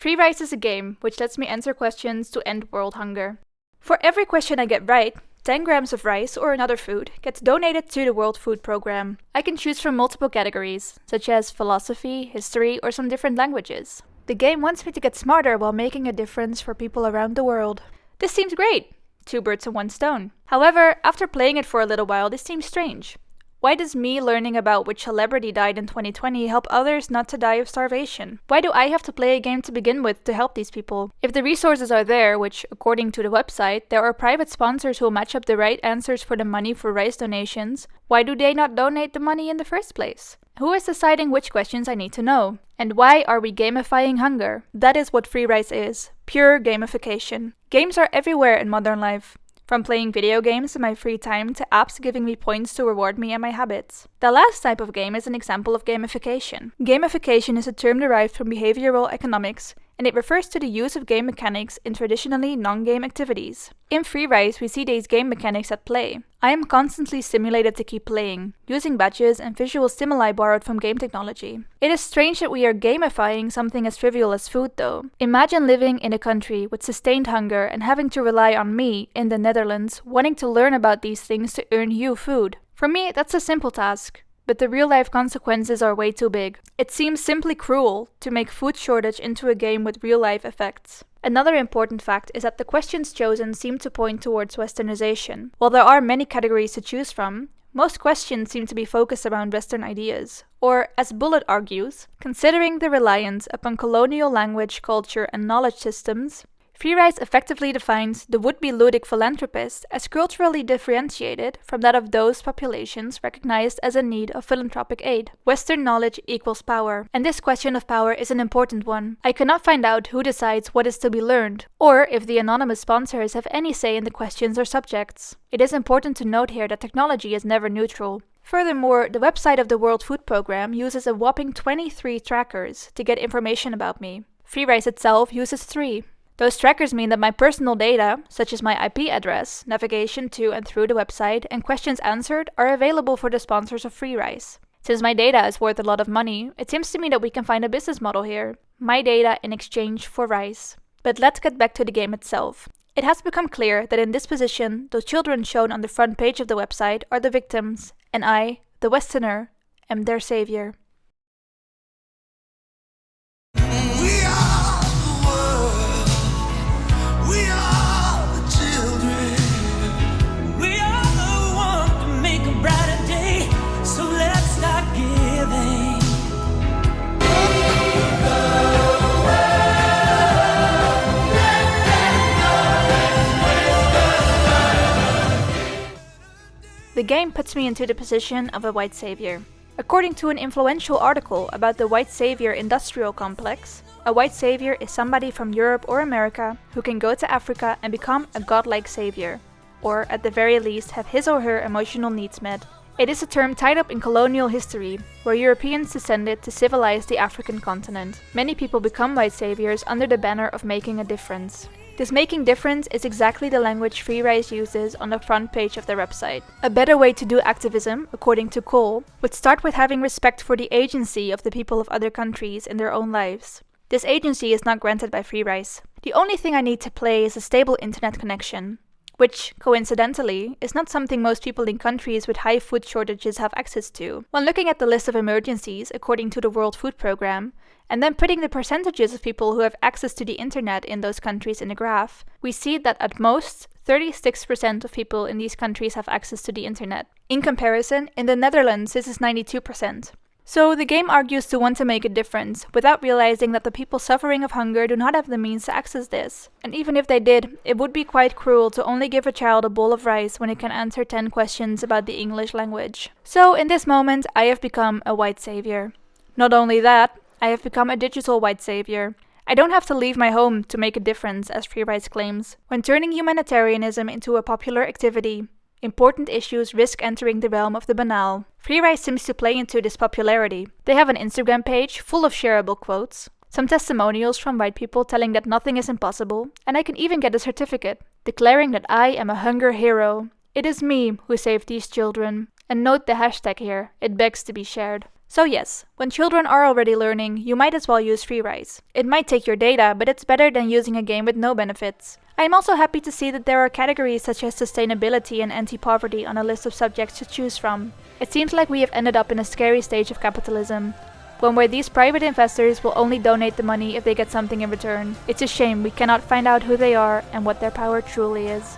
Freerice is a game which lets me answer questions to end world hunger. For every question I get right, 10 grams of rice or another food gets donated to the World Food Program. I can choose from multiple categories, such as philosophy, history, or some different languages. The game wants me to get smarter while making a difference for people around the world. This seems great! 2 birds and 1 stone. However, after playing it for a little while, this seems strange. Why does me learning about which celebrity died in 2020 help others not to die of starvation? Why do I have to play a game to begin with to help these people? If the resources are there, which according to the website, there are private sponsors who will match up the right answers for the money for rice donations, why do they not donate the money in the first place? Who is deciding which questions I need to know? And why are we gamifying hunger? That is what Freerice is. Pure gamification. Games are everywhere in modern life. From playing video games in my free time to apps giving me points to reward me and my habits. The last type of game is an example of gamification. Gamification is a term derived from behavioral economics, and it refers to the use of game mechanics in traditionally non-game activities. In Freerice, we see these game mechanics at play. I am constantly stimulated to keep playing, using badges and visual stimuli borrowed from game technology. It is strange that we are gamifying something as trivial as food though. Imagine living in a country with sustained hunger and having to rely on me, in the Netherlands, wanting to learn about these things to earn you food. For me, that's a simple task. But the real-life consequences are way too big. It seems simply cruel to make food shortage into a game with real-life effects. Another important fact is that the questions chosen seem to point towards westernization. While there are many categories to choose from, most questions seem to be focused around Western ideas. Or, as Bullet argues, considering the reliance upon colonial language, culture, and knowledge systems, Freerice effectively defines the would-be ludic philanthropist as culturally differentiated from that of those populations recognized as in need of philanthropic aid. Western knowledge equals power, and this question of power is an important one. I cannot find out who decides what is to be learned, or if the anonymous sponsors have any say in the questions or subjects. It is important to note here that technology is never neutral. Furthermore, the website of the World Food Program uses a whopping 23 trackers to get information about me. Freerice itself uses 3. Those trackers mean that my personal data, such as my IP address, navigation to and through the website, and questions answered, are available for the sponsors of Freerice. Since my data is worth a lot of money, it seems to me that we can find a business model here. My data in exchange for rice. But let's get back to the game itself. It has become clear that in this position, the children shown on the front page of the website are the victims, and I, the Westerner, am their savior. The game puts me into the position of a white savior. According to an influential article about the white savior industrial complex, a white savior is somebody from Europe or America who can go to Africa and become a godlike savior, or at the very least have his or her emotional needs met. It is a term tied up in colonial history, where Europeans descended to civilize the African continent. Many people become white saviors under the banner of making a difference. This making difference is exactly the language Freerice uses on the front page of their website. A better way to do activism, according to Cole, would start with having respect for the agency of the people of other countries in their own lives. This agency is not granted by Freerice. The only thing I need to play is a stable internet connection, which, coincidentally, is not something most people in countries with high food shortages have access to. When looking at the list of emergencies according to the World Food Program, and then putting the percentages of people who have access to the internet in those countries in a graph, we see that at most 36% of people in these countries have access to the internet. In comparison, in the Netherlands this is 92%. So the game argues to want to make a difference, without realizing that the people suffering of hunger do not have the means to access this. And even if they did, it would be quite cruel to only give a child a bowl of rice when it can answer 10 questions about the English language. So in this moment, I have become a white savior. Not only that, I have become a digital white savior. I don't have to leave my home to make a difference, as Freerice claims. When turning humanitarianism into a popular activity, important issues risk entering the realm of the banal. Freerice seems to play into this popularity. They have an Instagram page full of shareable quotes, some testimonials from white people telling that nothing is impossible, and I can even get a certificate, declaring that I am a hunger hero. It is me who saved these children. And note the hashtag here, it begs to be shared. So yes, when children are already learning, you might as well use Freerice. It might take your data, but it's better than using a game with no benefits. I am also happy to see that there are categories such as sustainability and anti-poverty on a list of subjects to choose from. It seems like we have ended up in a scary stage of capitalism, one where these private investors will only donate the money if they get something in return. It's a shame we cannot find out who they are and what their power truly is.